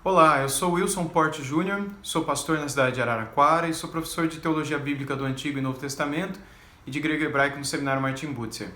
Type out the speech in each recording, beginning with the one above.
Olá, eu sou Wilson Porte Júnior, sou pastor na cidade de Araraquara e sou professor de Teologia Bíblica do Antigo e Novo Testamento e de Grego e Hebraico no Seminário Martin Butzer.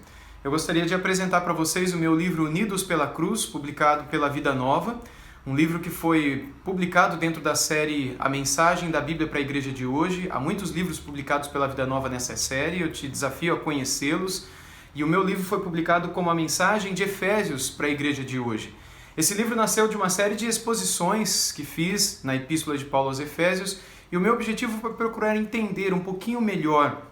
Eu gostaria de apresentar para vocês o meu livro Unidos pela Cruz, publicado pela Vida Nova, um livro que foi publicado dentro da série A Mensagem da Bíblia para a Igreja de Hoje. Há muitos livros publicados pela Vida Nova nessa série, eu te desafio a conhecê-los. E o meu livro foi publicado como a Mensagem de Efésios para a Igreja de Hoje. Esse livro nasceu de uma série de exposições que fiz na Epístola de Paulo aos Efésios e o meu objetivo foi procurar entender um pouquinho melhor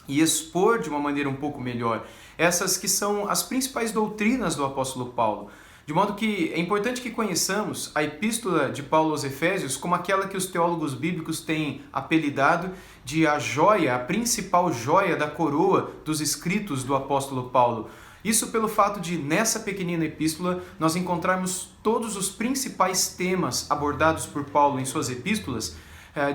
e expor de uma maneira um pouco melhor essas que são as principais doutrinas do apóstolo Paulo. De modo que é importante que conheçamos a Epístola de Paulo aos Efésios como aquela que os teólogos bíblicos têm apelidado de a joia, a principal joia da coroa dos escritos do apóstolo Paulo. Isso pelo fato de, nessa pequenina epístola, nós encontrarmos todos os principais temas abordados por Paulo em suas epístolas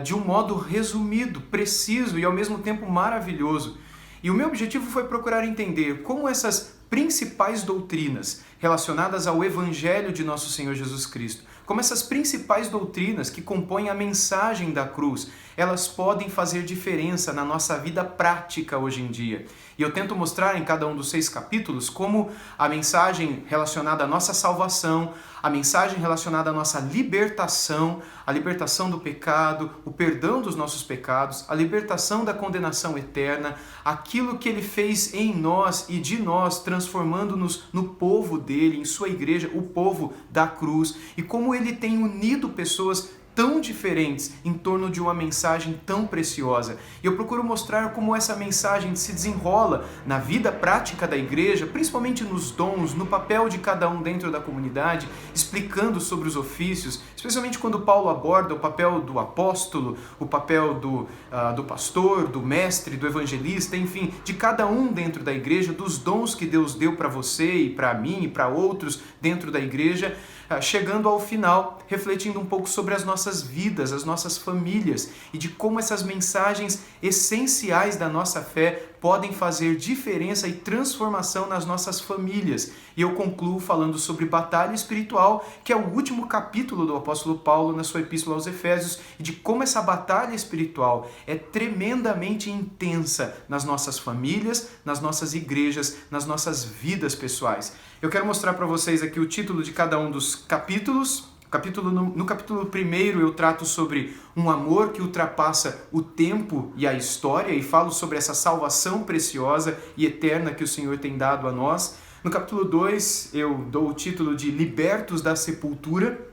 de um modo resumido, preciso e ao mesmo tempo maravilhoso. E o meu objetivo foi procurar entender como essas principais doutrinas relacionadas ao Evangelho de nosso Senhor Jesus Cristo, como essas principais doutrinas que compõem a mensagem da cruz, elas podem fazer diferença na nossa vida prática hoje em dia. E eu tento mostrar em cada um dos 6 capítulos como a mensagem relacionada à nossa salvação, a mensagem relacionada à nossa libertação, a libertação do pecado, o perdão dos nossos pecados, a libertação da condenação eterna, aquilo que ele fez em nós e de nós, transformando-nos no povo dele, em sua igreja, o povo da cruz, e como ele tem unido pessoas tão diferentes em torno de uma mensagem tão preciosa. E eu procuro mostrar como essa mensagem se desenrola na vida prática da igreja, principalmente nos dons, no papel de cada um dentro da comunidade, explicando sobre os ofícios, especialmente quando Paulo aborda o papel do apóstolo, o papel do pastor, do mestre, do evangelista, enfim, de cada um dentro da igreja, dos dons que Deus deu para você e para mim e para outros dentro da igreja, chegando ao final, refletindo um pouco sobre as nossas vidas, as nossas famílias e de como essas mensagens essenciais da nossa fé podem fazer diferença e transformação nas nossas famílias. E eu concluo falando sobre batalha espiritual, que é o último capítulo do apóstolo Paulo na sua epístola aos Efésios, e de como essa batalha espiritual é tremendamente intensa nas nossas famílias, nas nossas igrejas, nas nossas vidas pessoais. Eu quero mostrar para vocês aqui o título de cada um dos capítulos. No capítulo 1 eu trato sobre um amor que ultrapassa o tempo e a história e falo sobre essa salvação preciosa e eterna que o Senhor tem dado a nós. No capítulo 2 eu dou o título de Libertos da Sepultura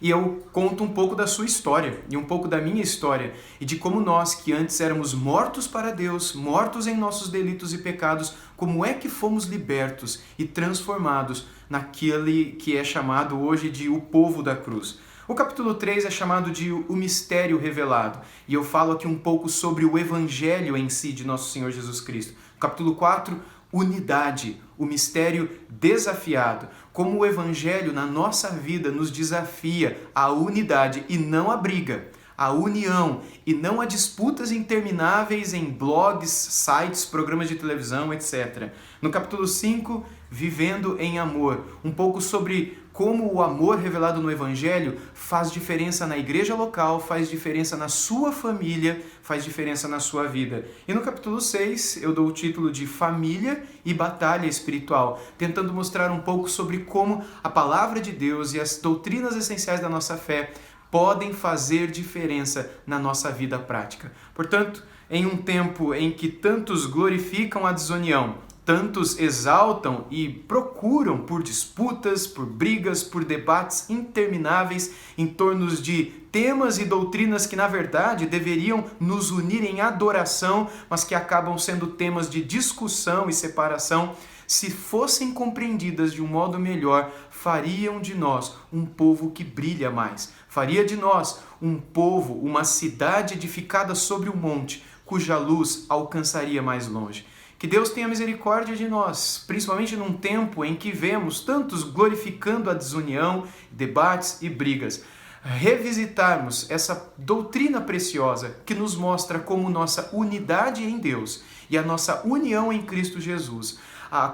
e eu conto um pouco da sua história e um pouco da minha história e de como nós, que antes éramos mortos para Deus, mortos em nossos delitos e pecados, como é que fomos libertos e transformados naquele que é chamado hoje de o povo da cruz. O capítulo 3 é chamado de o mistério revelado e eu falo aqui um pouco sobre o evangelho em si de nosso Senhor Jesus Cristo. O capítulo 4, unidade, o mistério desafiado, como o evangelho na nossa vida nos desafia à unidade e não à briga, à união e não a disputas intermináveis em blogs, sites, programas de televisão, etc. No capítulo 5, vivendo em amor, um pouco sobre como o amor revelado no Evangelho faz diferença na igreja local, faz diferença na sua família, faz diferença na sua vida. E no capítulo 6 eu dou o título de Família e Batalha Espiritual, tentando mostrar um pouco sobre como a palavra de Deus e as doutrinas essenciais da nossa fé podem fazer diferença na nossa vida prática. Portanto, em um tempo em que tantos glorificam a desunião, tantos exaltam e procuram por disputas, por brigas, por debates intermináveis em torno de temas e doutrinas que, na verdade, deveriam nos unir em adoração, mas que acabam sendo temas de discussão e separação, se fossem compreendidas de um modo melhor, fariam de nós um povo que brilha mais. Faria de nós um povo, uma cidade edificada sobre um monte, cuja luz alcançaria mais longe. Que Deus tenha misericórdia de nós, principalmente num tempo em que vemos tantos glorificando a desunião, debates e brigas. revisitarmos essa doutrina preciosa que nos mostra como nossa unidade em Deus e a nossa união em Cristo Jesus,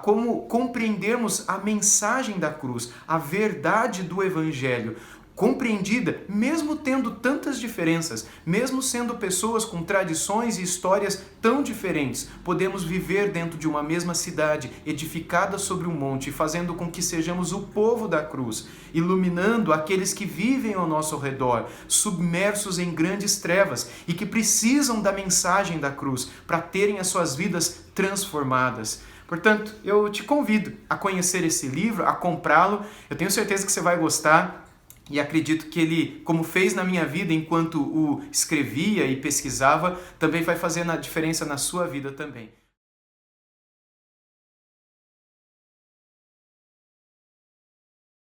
como compreendermos a mensagem da cruz, a verdade do Evangelho, compreendida, mesmo tendo tantas diferenças, mesmo sendo pessoas com tradições e histórias tão diferentes, podemos viver dentro de uma mesma cidade, edificada sobre um monte, fazendo com que sejamos o povo da cruz, iluminando aqueles que vivem ao nosso redor, submersos em grandes trevas e que precisam da mensagem da cruz para terem as suas vidas transformadas. Portanto, eu te convido a conhecer esse livro, a comprá-lo. Eu tenho certeza que você vai gostar. E acredito que ele, como fez na minha vida enquanto o escrevia e pesquisava, também vai fazer a diferença na sua vida também.